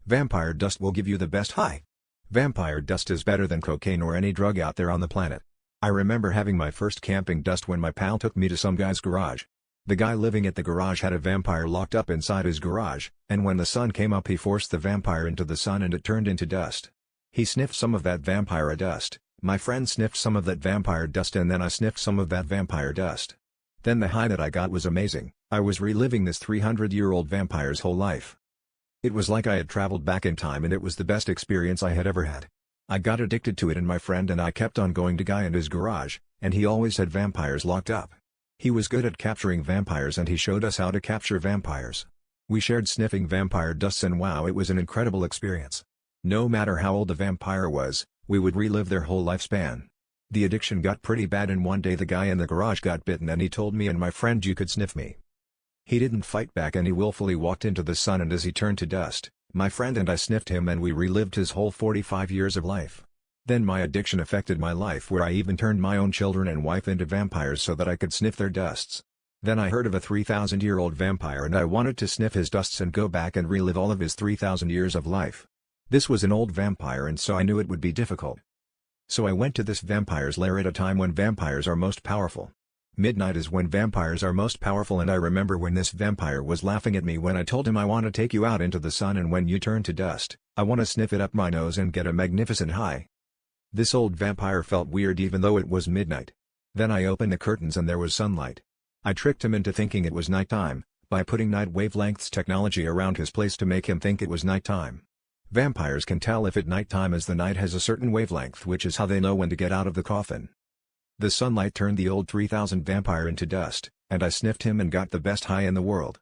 Vampire dust will give you the best high. Vampire dust is better than cocaine or any drug out there on the planet. I remember having my first camping dust when my pal took me to some guy's garage. The guy living at the garage had a vampire locked up inside his garage, and when the sun came up he forced the vampire into the sun and it turned into dust. He sniffed some of that vampire dust, my friend sniffed some of that vampire dust, and then I sniffed some of that vampire dust. Then the high that I got was amazing. I was reliving this 300-year-old vampire's whole life. It was like I had traveled back in time, and it was the best experience I had ever had. I got addicted to it, and my friend and I kept on going to guy in his garage, and he always had vampires locked up. He was good at capturing vampires and he showed us how to capture vampires. We shared sniffing vampire dusts, and wow, it was an incredible experience. No matter how old the vampire was, we would relive their whole lifespan. The addiction got pretty bad, and one day the guy in the garage got bitten and he told me and my friend, "You could sniff me." He didn't fight back and he willfully walked into the sun, and as he turned to dust, my friend and I sniffed him and we relived his whole 45 years of life. Then my addiction affected my life, where I even turned my own children and wife into vampires so that I could sniff their dusts. Then I heard of a 3,000-year-old vampire and I wanted to sniff his dusts and go back and relive all of his 3,000 years of life. This was an old vampire, and so I knew it would be difficult. So I went to this vampire's lair at a time when vampires are most powerful. Midnight is when vampires are most powerful, and I remember when this vampire was laughing at me when I told him, "I want to take you out into the sun, and when you turn to dust, I want to sniff it up my nose and get a magnificent high." This old vampire felt weird even though it was midnight. Then I opened the curtains and there was sunlight. I tricked him into thinking it was nighttime, by putting night wavelengths technology around his place to make him think it was nighttime. Vampires can tell if it's nighttime, as the night has a certain wavelength, which is how they know when to get out of the coffin. The sunlight turned the old 3000 vampire into dust, and I sniffed him and got the best high in the world.